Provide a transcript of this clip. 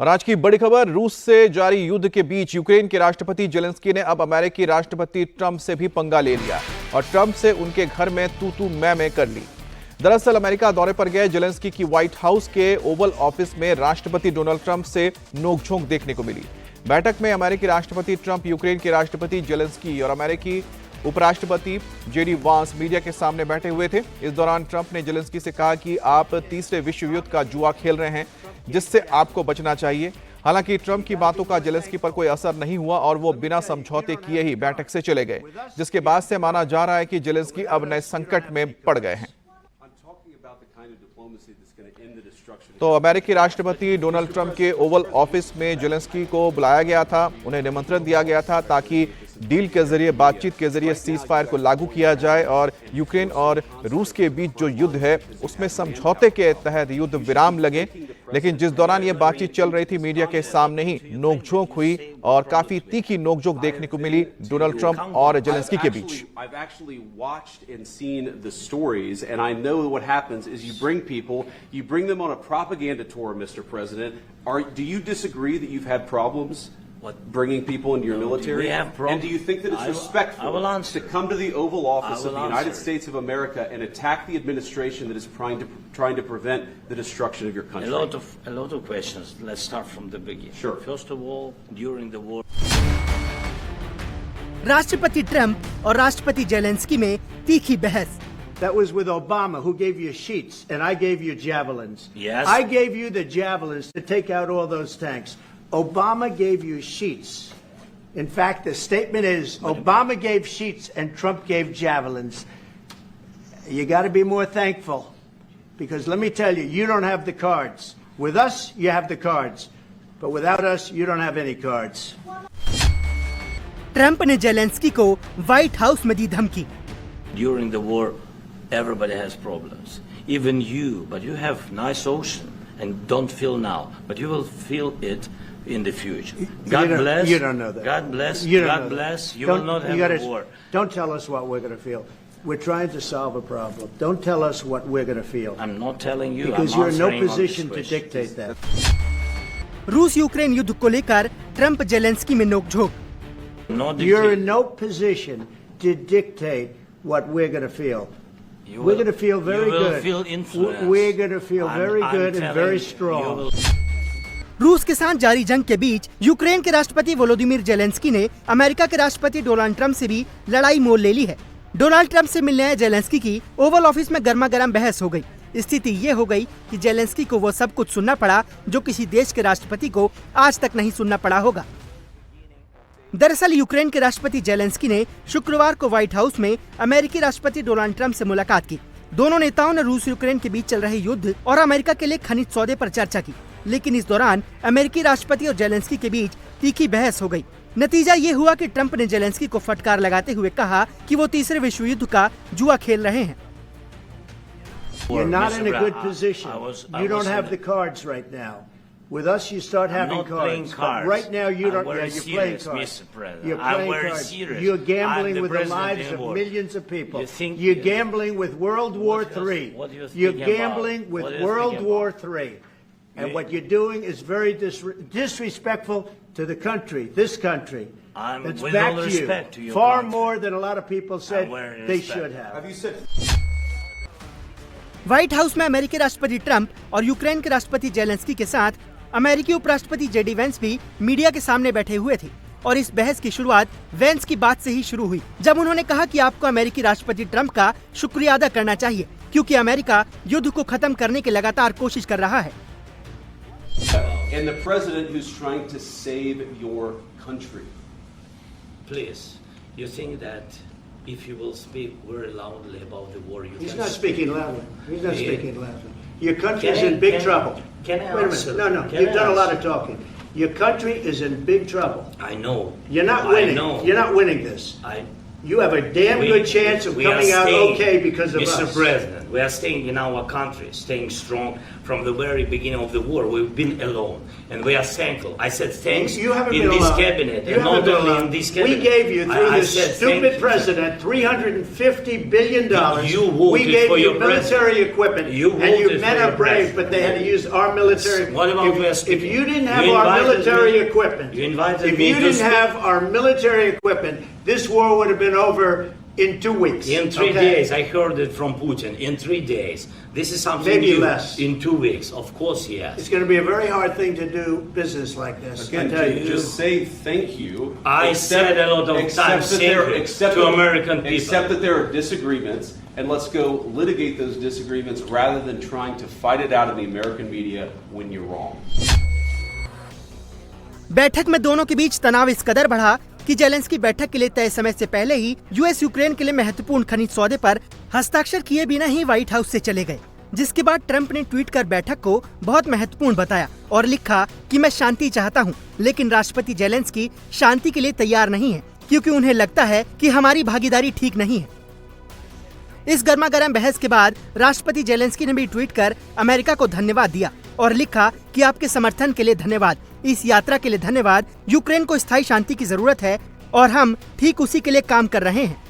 और आज की बड़ी खबर, रूस से जारी युद्ध के बीच यूक्रेन के राष्ट्रपति जेलेंस्की ने अब अमेरिकी राष्ट्रपति ट्रंप से भी पंगा ले लिया और ट्रंप से उनके घर में तू मैं कर ली। दरअसल अमेरिका दौरे पर गए जेलेंस्की की व्हाइट हाउस के ओवल ऑफिस में राष्ट्रपति डोनाल्ड ट्रंप से नोकझोंक देखने को मिली। बैठक में अमेरिकी राष्ट्रपति ट्रंप, यूक्रेन के राष्ट्रपति जेलेंस्की और अमेरिकी उपराष्ट्रपति जेडी वांस मीडिया के सामने बैठे हुए थे। इस दौरान ट्रंप ने जेलेंस्की से कहा कि आप तीसरे विश्व युद्ध का जुआ खेल रहे हैं, जिससे आपको बचना चाहिए। हालांकि ट्रंप की बातों का जेलेंस्की पर कोई असर नहीं हुआ और वो बिना समझौते किए ही बैठक से चले गए, जिसके बाद से माना जा रहा है कि जेलेंस्की अब नए संकट में पड़ गए हैं। तो अमेरिकी राष्ट्रपति डोनाल्ड ट्रंप के ओवल ऑफिस में जेलेंस्की को बुलाया गया था, उन्हें निमंत्रण दिया गया था ताकि डील के जरिए, बातचीत के जरिए सीज फायर को लागू किया जाए और यूक्रेन और रूस के बीच जो युद्ध है उसमें समझौते के तहत युद्ध विराम लगे। लेकिन जिस दौरान ये बातचीत चल रही थी, मीडिया के सामने ही नोकझोंक हुई और काफी तीखी नोकझोंक देखने को मिली डोनाल्ड ट्रंप और जेलेंस्की के बीच। I've actually watched and seen the stories, and I know what happens is you bring them on a propaganda tour, Mr. President. Do you disagree that you've had problems bringing people into your military? We have problems. And do you think that it's respectful to come to the Oval Office of the United States of America and attack the administration that is trying to prevent the destruction of your country? A lot of questions. Let's start from the beginning. Sure. First of all, during the war. राष्ट्रपति Trump और राष्ट्रपति Zelensky में तीखी बहस। That was with Obama, who gave you sheets, and I gave you javelins. Yes. I gave you the javelins to take out all those tanks. Obama gave you sheets. In fact, the statement is Obama gave sheets and Trump gave javelins. You got to be more thankful, because let me tell you, you don't have the cards. With us, you have the cards, but without us, you don't have any cards. Trump ने Zelensky को white house में दी धमकी। During the war, everybody has problems. Even you, but you have nice ocean and don't feel now, but you will feel it in the future. God bless. You don't know that. God bless. God bless. You will not have a war. Don't tell us what we're going to feel. We're trying to solve a problem. Don't tell us what we're going to feel. I'm not telling you. Because I'm you're in no answering on position this to question. dictate that. रूस Ukraine युद्ध को लेकर Trump Zelensky में नोकझोंक। You're in no position to dictate what we're going to feel. We're going to feel very good. You will feel influence. We're going to feel very good and very strong. रूस के साथ जारी जंग के बीच Ukraine के राष्ट्रपति Volodymyr Zelensky ने America के राष्ट्रपति डोनाल्ड ट्रंप से भी लड़ाई मोल ले ली है। डोनाल्ड ट्रंप से मिलने आए जेलेंस्की की ओवल ऑफिस में गर्मा गर्म बहस हो गई। स्थिति ये हो गई कि जेलेंस्की को वो सब कुछ सुनना पड़ा जो किसी देश के राष्ट्रपति को आज तक नहीं सुनना पड़ा होगा। दरअसल यूक्रेन के राष्ट्रपति जेलेंस्की ने शुक्रवार को व्हाइट हाउस में अमेरिकी राष्ट्रपति डोनाल्ड ट्रंप से मुलाकात की। दोनों नेताओं ने रूस यूक्रेन के बीच चल रहे युद्ध और अमेरिका के लिए खनिज सौदे पर चर्चा की, लेकिन इस दौरान अमेरिकी राष्ट्रपति और जेलेंस्की के बीच तीखी बहस हो गई। नतीजा ये हुआ कि ट्रंप ने जेलेंस्की को फटकार लगाते हुए कहा कि वो तीसरे विश्व युद्ध का जुआ खेल रहे हैं। You're not in a good position. You don't have the cards right now. With us, you start having cards. But right now, you don't. Yeah, you're playing cards. You're playing cards. You're gambling with the lives of millions of people. You're gambling with World War III. You're gambling with World War III. And what you're doing is very disrespectful to the country, this country. It's back to you. Far more than a lot of people said they should have. Have you said? White house में अमेरिकी राष्ट्रपति Trump और Ukraine के राष्ट्रपति Zelensky के साथ अमेरिकी उपराष्ट्रपति जेडी वेंस भी मीडिया के सामने बैठे हुए थे और इस बहस की शुरुआत वेंस की बात से ही शुरू हुई, जब उन्होंने कहा कि आपको अमेरिकी राष्ट्रपति ट्रंप का शुक्रिया अदा करना चाहिए क्योंकि अमेरिका युद्ध को खत्म करने की लगातार कोशिश कर रहा है। And the president who's trying to save your country. Please, you think that if you will speak very loudly about the war, you He's can not speaking loudly. He's not Yeah. speaking loudly. Your country is in big trouble. Can I Wait a answer? minute. No. Can You've I done a lot answer? of talking. Your country is in big trouble. I know. You're not I winning. know. You're not winning this. I You have a damn good chance of we are coming out staying, okay because of Mr. us. President. President. We are staying in our country, staying strong from the very beginning of the war. We've been alone, and we are thankful. I said thanks You haven't in been this alone. cabinet, You and haven't not been only alone. in this cabinet. We gave you, through I this said stupid thank- president, $350 billion. You voted we gave for you your military president. equipment, You and you voted men for are your brave, president. but they had to use our military. What about we are if speaking? you didn't have You our invited military me- equipment, you invited if me you to didn't speak- have our military equipment, this war would have been over in 2 weeks. In 3 okay? days, I heard it from Putin. In 3 days, this is something Maybe new. less. In 2 weeks, of course, yes. It's going to be a very hard thing to do business like this. Again, I tell you. just say thank you. I said a lot of Except times that thank there- you except to that- American people. Except that there are disagreements, and let's go litigate those disagreements rather than trying to fight it out in the American media when you're wrong. बैठक में दोनों के बीच तनाव इस कदर बढ़ा कि Zelensky बैठक के लिए तय समय से पहले ही यूएस यूक्रेन के लिए महत्वपूर्ण खनिज सौदे पर हस्ताक्षर किए बिना ही व्हाइट हाउस से चले गए, जिसके बाद ट्रंप ने ट्वीट कर बैठक को बहुत महत्वपूर्ण बताया और लिखा कि मैं शांति चाहता हूं, लेकिन राष्ट्रपति जेलेंस्की शांति के लिए तैयार नहीं है क्योंकि उन्हें लगता है कि हमारी भागीदारी ठीक नहीं है। इस गर्मागर्म बहस के बाद राष्ट्रपति जेलेंस्की ने भी ट्वीट कर अमेरिका को धन्यवाद दिया और लिखा कि आपके समर्थन के लिए धन्यवाद, इस यात्रा के लिए धन्यवाद। यूक्रेन को स्थायी शांति की जरूरत है और हम ठीक उसी के लिए काम कर रहे हैं।